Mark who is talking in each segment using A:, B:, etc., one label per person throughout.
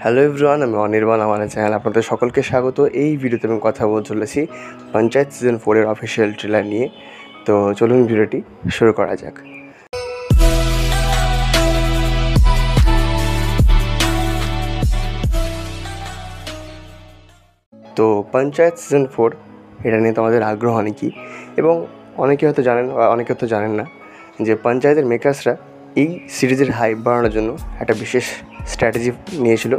A: Hello everyone, আমি অনির্বাণ। আমার channel আপনাদের সকলকে স্বাগত। এই ভিডিওতে আমি কথা বলতে চলেছি পঞ্চায়েত সিজন 4-এর অফিসিয়াল ট্রেলার নিয়ে। তো চলুন ভিডিওটি শুরু করা যাক। তো পঞ্চায়েত সিজন 4 এটা নিয়ে তোমাদের আগ্রহ অনেকই, এবং অনেকে হয়তো জানেন বা অনেকে হয়তো জানেন না যে পঞ্চায়েতের মেকার্সরা এই সিরিজের হাইপ বাড়ানোর জন্য একটা বিশেষ স্ট্র্যাটেজি নিয়েছিল।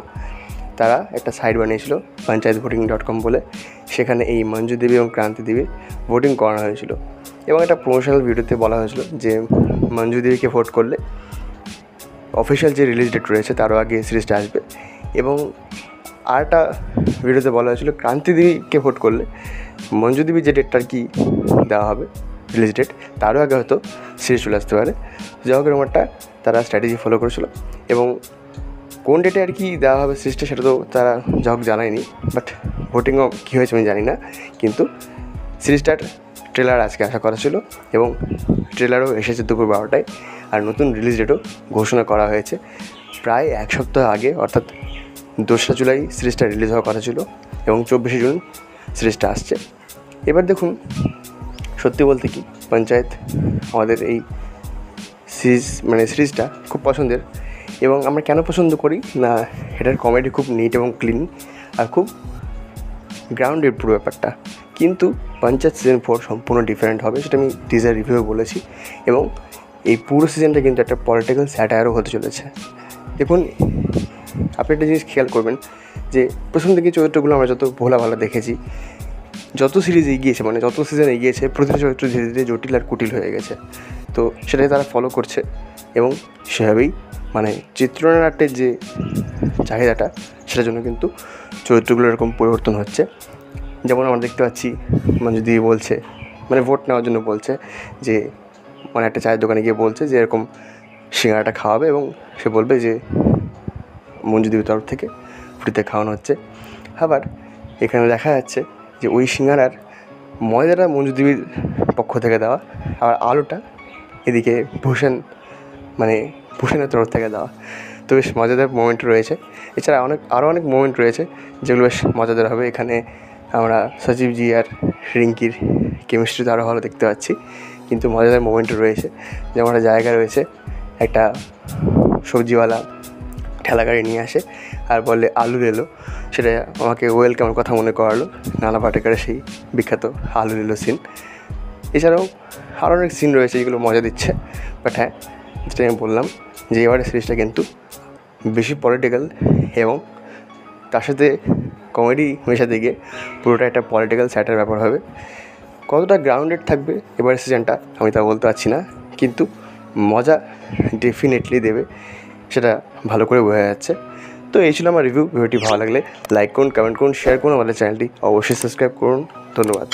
A: তারা একটা সাইট বানিয়েছিল panchayatvoting.com বলে। সেখানে এই মঞ্জু দেবী এবং ক্রান্তি দেবীর ভোটিং করানো হয়েছিল, এবং একটা প্রমোশনাল ভিডিওতে বলা হয়েছিল যে মঞ্জু দেবীকে ভোট করলে অফিসিয়াল যে রিলিজ ডেট রয়েছে তারও আগে সিরিজটা আসবে, এবং আরেকটা ভিডিওতে বলা হয়েছিল ক্রান্তি দেবীকে ভোট করলে মঞ্জু দেবীর যে ডেটটা আর কি দেওয়া হবে রিলিজ ডেট তারও আগে হয়তো সিরিজ চলে আসতে পারে। যাই হোক, এরকম একটা তারা স্ট্র্যাটেজি ফলো করেছিল, এবং কোন ডেটে আর কি দেওয়া হবে সিরিজটা সেটা তো তারা যা হোক জানায়নি, বাট ভোটিংও কী হয়েছে আমি জানি না। কিন্তু সিরিজটার ট্রেলার আজকে আশা করা ছিল, এবং ট্রেলারও এসেছে দুপুর 12টায়, আর নতুন রিলিজ ডেটও ঘোষণা করা হয়েছে প্রায় এক সপ্তাহ আগে, অর্থাৎ 2রা জুলাই সিরিজটা রিলিজ হওয়ার কথা ছিল, এবং 24শে জুন সিরিজটা আসছে। এবার দেখুন, সত্যি বলতে কি পঞ্চায়েত আমাদের এই সিরিজটা খুব পছন্দের, এবং আমরা কেন পছন্দ করি না, এটার কমেডি খুব নিট এবং ক্লিন আর খুব গ্রাউন্ডেড পুরো ব্যাপারটা। কিন্তু পঞ্চায়েত সিজন 4 সম্পূর্ণ ডিফারেন্ট হবে, সেটা আমি টিজার রিভিউয়ে বলেছি, এবং এই পুরো সিজনটা কিন্তু একটা পলিটিক্যাল স্যাটায়ারও হতে চলেছে। দেখুন, আপনি একটা জিনিস খেয়াল করবেন যে প্রথম থেকে চরিত্রগুলো আমরা যত ভোলা ভালো দেখেছি, যত সিরিজ এগিয়েছে যত সিজন এগিয়েছে, প্রতিটা চরিত্র ধীরে ধীরে জটিল আর কুটিল হয়ে গেছে। তো সেটাই তারা ফলো করছে, এবং সেভাবেই চিত্রনাট্যের যে চাহিদাটা সেটার জন্য কিন্তু চরিত্রগুলো এরকম পরিবর্তন হচ্ছে। যেমন আমরা দেখতে পাচ্ছি মঞ্জু দেবী বলছে, ভোট নেওয়ার জন্য বলছে যে একটা চায়ের দোকানে গিয়ে বলছে যে এরকম সিঙ্গাড়াটা খাওয়াবে, এবং সে বলবে যে মঞ্জু দেবীর তরফ থেকে ফ্রিতে খাওয়ানো হচ্ছে। আবার এখানে দেখা যাচ্ছে যে ওই সিঙ্গাড়ার ময়দাটা মঞ্জু দেবীর পক্ষ থেকে দেওয়া, আবার আলুটা এদিকে ভূষণের তরফ থেকে দেওয়া। তো বেশ মজাদার মোমেন্ট রয়েছে। এছাড়া আরও অনেক মোমেন্ট রয়েছে যেগুলো বেশ মজাদার হবে। এখানে আমরা সজীবজি আর রিঙ্কির কেমিস্ট্রি তো আরও ভালো দেখতে পাচ্ছি, কিন্তু মজাদার মোমেন্টও রয়েছে। যেমন একটা জায়গা রয়েছে, একটা সবজিওয়ালা ঠেলা গাড়ি নিয়ে আসে আর বলে আলু এলো, সেটা আমাকে ওয়েলকামের কথা মনে করালো নানা পাটেকারের সেই বিখ্যাত আলু এলো সিন। এছাড়াও আরও অনেক সিন রয়েছে যেগুলো মজা দিচ্ছে। বাট হ্যাঁ, যেটা আমি বললাম যে এবারের সিরিজটা কিন্তু বেশি পলিটিক্যাল, এবং তার সাথে কমেডি মেশাতে গিয়ে পুরোটা একটা পলিটিক্যাল স্যাটার ব্যাপার হবে। কতটা গ্রাউন্ডেড থাকবে এবারের সিজনটা আমি তা বলতে পারছি না, কিন্তু মজা ডেফিনেটলি দেবে, সেটা ভালো করে বোঝা যাচ্ছে। তো এই ছিল আমার রিভিউ। ভিডিওটি ভালো লাগলে লাইক করুন, কমেন্ট করুন, শেয়ার করুন, আমাদের চ্যানেলটি অবশ্যই সাবস্ক্রাইব করুন। ধন্যবাদ।